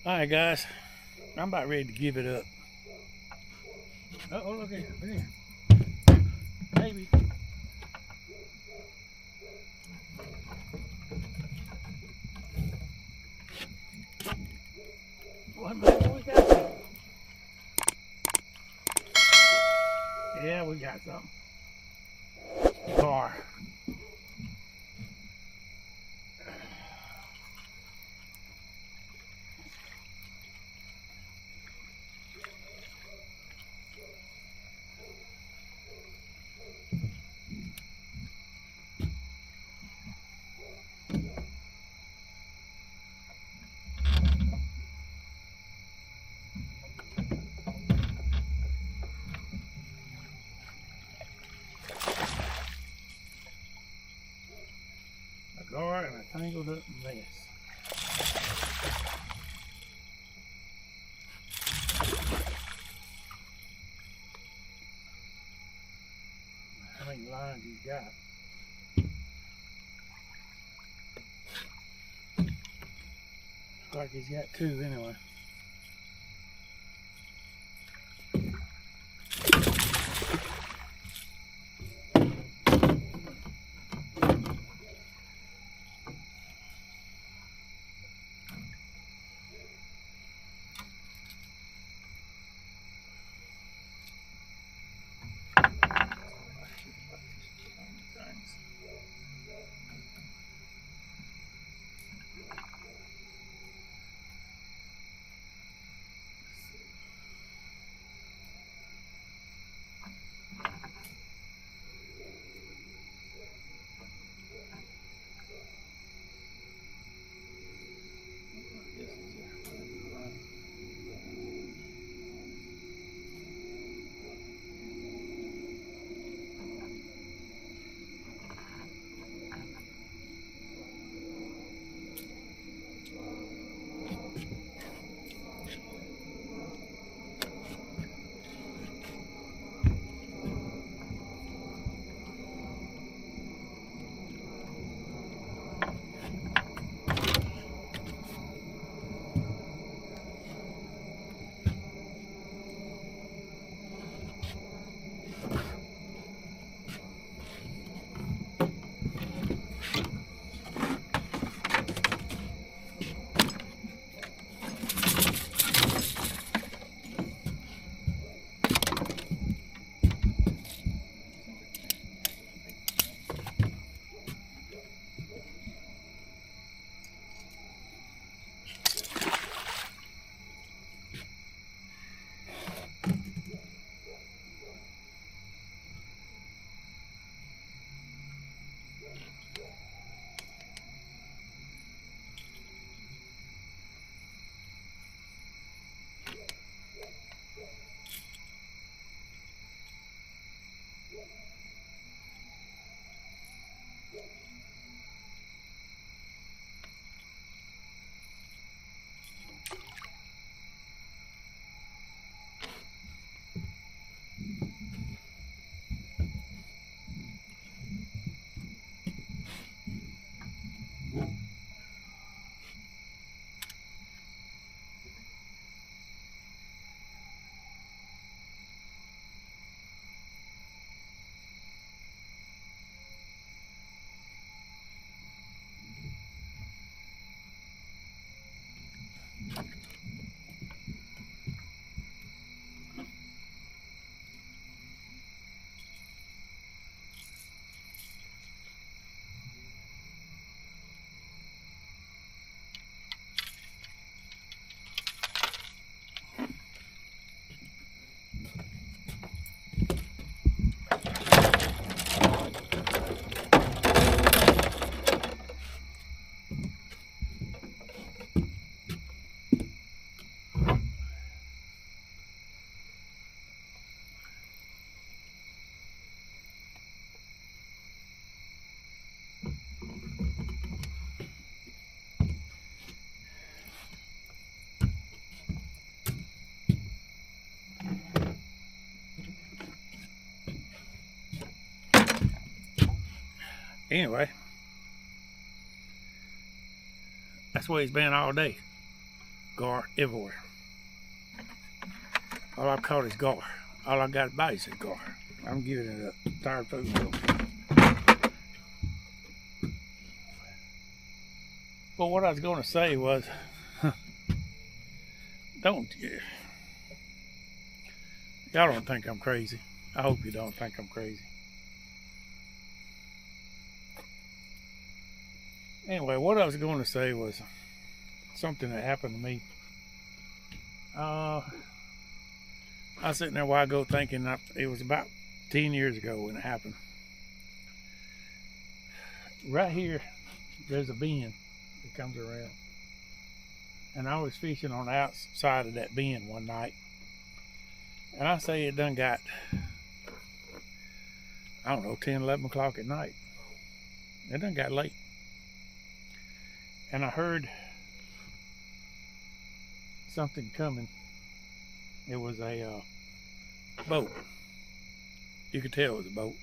Alright guys, I'm about ready to give it up. Oh, look here. Baby. What we got? Yeah, we got something. Car. A car and a tangled up mess. How many lines you got? Looks like he's got two anyway. Anyway, that's where he's been all day. gar everywhere. All I've caught is gar. All I got to bite is gar. I'm giving it up. Tired food mill. But what I was going to say was, y'all don't think I'm crazy. I hope you don't think I'm crazy. Anyway, what I was going to say was something that happened to me. I was sitting there a while ago thinking it was about 10 years ago when it happened. Right here, there's a bend that comes around. And I was fishing on the outside of that bend one night. And I say it done got, I don't know, 10, 11 o'clock at night. It done got late. And I heard something coming. It was a boat. You could tell it was a boat.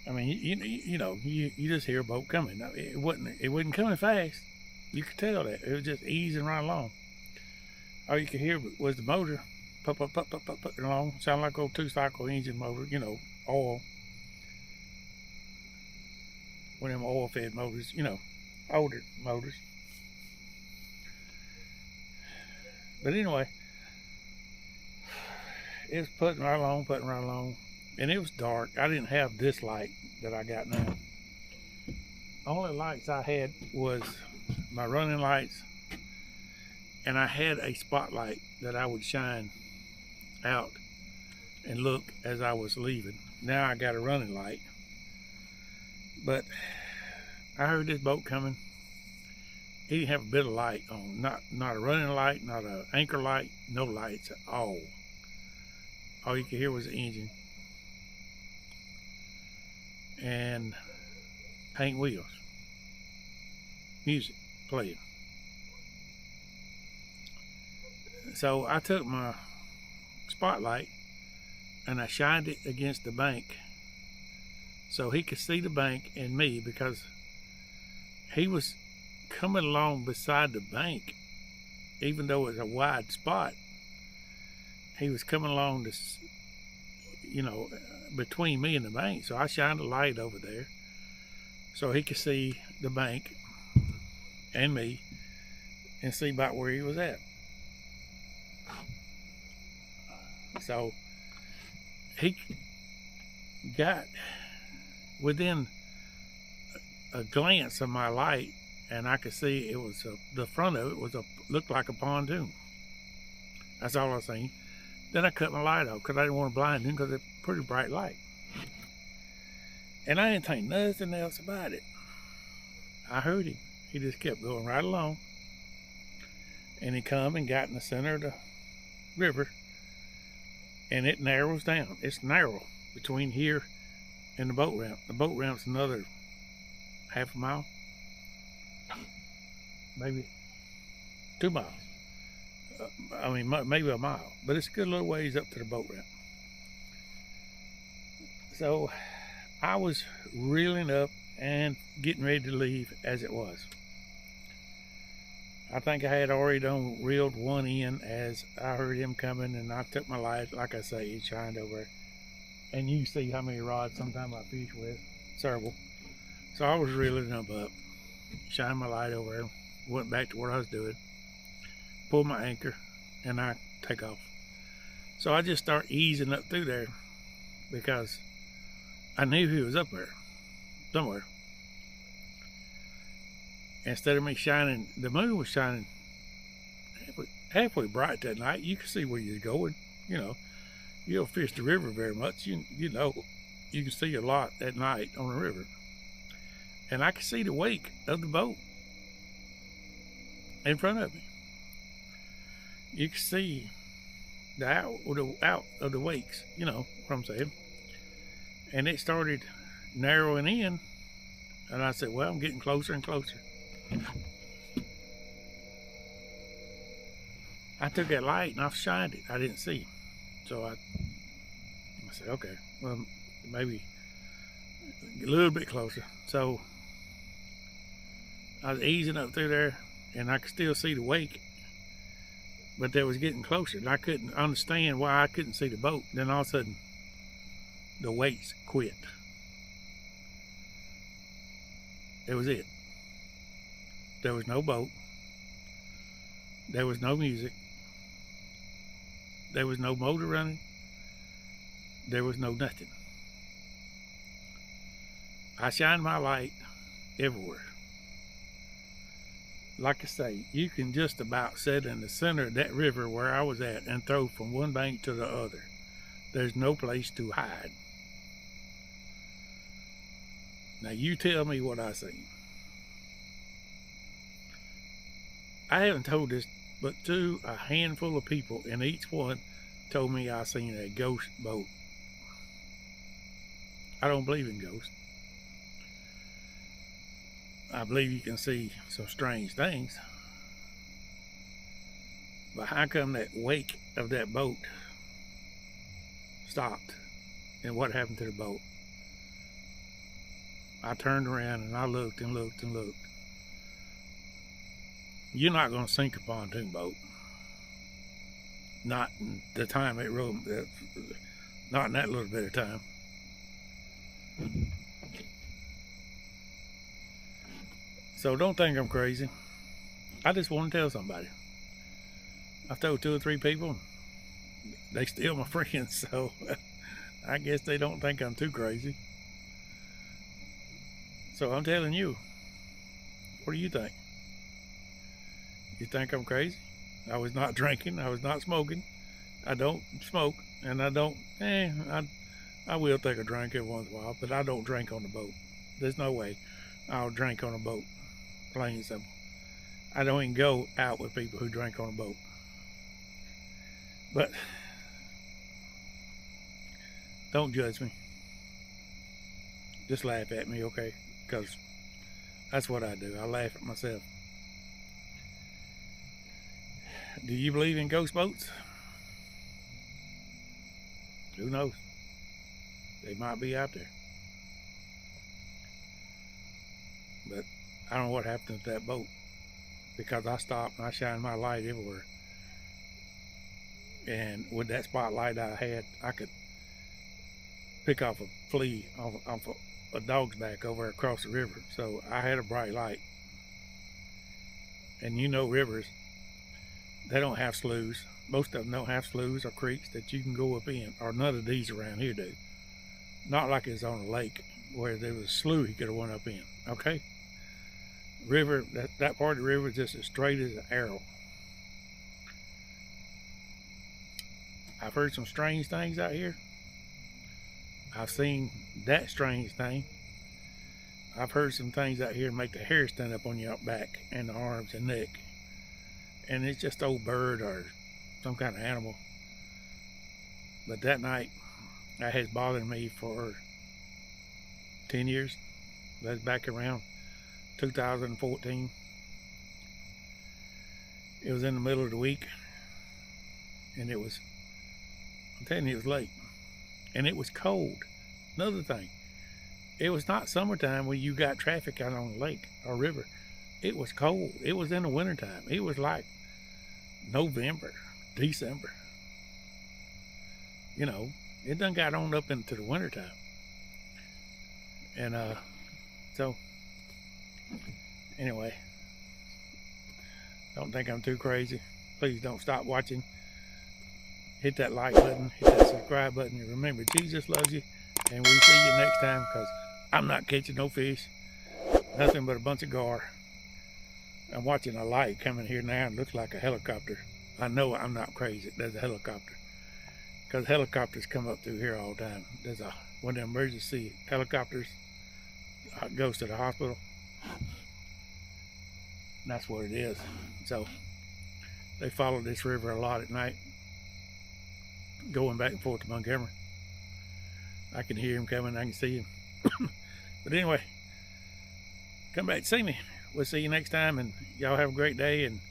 I mean, you just hear a boat coming. It wasn't coming fast. You could tell that. It was just easing right along. All you could hear was the motor pop along. Sound like old 2-cycle engine motor, oil. One of them oil-fed motors, older motors. But anyway, it was putting right along, and it was dark. I didn't have this light that I got now. Only lights I had was my running lights, and I had a spotlight that I would shine out and look as I was leaving. Now I got a running light, but I heard this boat coming. He didn't have a bit of light on, not a running light, not an anchor light, no lights at all. All you could hear was the engine and paint wheels, music playing. So I took my spotlight and I shined it against the bank so he could see the bank and me, because he was coming along beside the bank. Even though it was a wide spot, he was coming along this, between me and the bank. So I shined a light over there so he could see the bank and me and see about where he was at. So he got within a glance of my light, and I could see it was the front of it looked like a pontoon. That's all I seen. Then I cut my light off because I didn't want to blind him, because it's a pretty bright light. And I didn't think nothing else about it. I heard him. He just kept going right along. And he come and got in the center of the river, and it narrows down. It's narrow between here and the boat ramp. The boat ramp's another half a mile, maybe 2 miles. Maybe a mile, but it's a good little ways up to the boat ramp. So I was reeling up and getting ready to leave as it was. I think I had already done reeled one in as I heard him coming, and I took my light, like I say, he shined over. And you see how many rods sometimes I fish with, several. So I was reeling them up, shined my light over there, went back to what I was doing, pulled my anchor, and I take off. So I just start easing up through there because I knew he was up there somewhere. Instead of me shining, the moon was shining halfway bright that night. You could see where you're going. You don't fish the river very much. You can see a lot at night on the river. And I could see the wake of the boat in front of me. You could see the out of the wakes, what I'm saying. And it started narrowing in, and I said, well, I'm getting closer and closer. I took that light and I shined it. I didn't see him. So I said, okay, well, maybe a little bit closer. So I was easing up through there, and I could still see the wake, but they was getting closer, and I couldn't understand why I couldn't see the boat. Then all of a sudden, the wakes quit. It was it. There was no boat. There was no music. There was no motor running. There was no nothing. I shined my light everywhere. Like I say, you can just about sit in the center of that river where I was at and throw from one bank to the other. There's no place to hide. Now you tell me what I seen. I haven't told this but to a handful of people, and each one told me I seen a ghost boat. I don't believe in ghosts. I believe you can see some strange things. But how come that wake of that boat stopped? And what happened to the boat? I turned around and I looked and looked and looked. You're not going to sink a pontoon boat. Not in the time it rode, not in that little bit of time. So don't think I'm crazy. I just want to tell somebody. I've told 2 or 3 people. They still my friends, so I guess they don't think I'm too crazy. So I'm telling you. What do you think? You think I'm crazy? I was not drinking. I was not smoking. I don't smoke, and I don't. I will take a drink every once in a while, but I don't drink on the boat. There's no way I'll drink on a boat. Plain and simple. I don't even go out with people who drink on a boat. But don't judge me. Just laugh at me, okay? Because that's what I do. I laugh at myself. Do you believe in ghost boats? Who knows? They might be out there. But I don't know what happened to that boat, because I stopped and I shined my light everywhere. And with that spotlight I had, I could pick off a flea off a dog's back over across the river. So I had a bright light. And you know, rivers, they don't have sloughs. Most of them don't have sloughs or creeks that you can go up in, or none of these around here do. Not like it's on a lake where there was a slough you could have went up in, okay? River, that part of the river is just as straight as an arrow. I've heard some strange things out here. I've seen that strange thing. I've heard some things out here make the hair stand up on your back and the arms and neck. And it's just an old bird or some kind of animal. But that night, that has bothered me for 10 years. That's back around 2014. It was in the middle of the week, and it was, I'm telling you, it was late, and it was cold. Another thing, it was not summertime when you got traffic out on the lake or river. It was cold. It was in the wintertime. It was like November, December. You know, it done got on up into the wintertime. And so anyway, don't think I'm too crazy. Please don't stop watching. Hit that like button, hit that subscribe button, and remember, Jesus loves you, and we'll see you next time, because I'm not catching no fish, nothing but a bunch of gar. I'm watching a light coming here now, and it looks like a helicopter. I know I'm not crazy. There's a helicopter, because helicopters come up through here all the time. There's one of the emergency helicopters goes to the hospital. And that's what it is. So they follow this river a lot at night, going back and forth to Montgomery. I can hear him coming. I can see him. But anyway, come back to see me. We'll see you next time, and y'all have a great day. And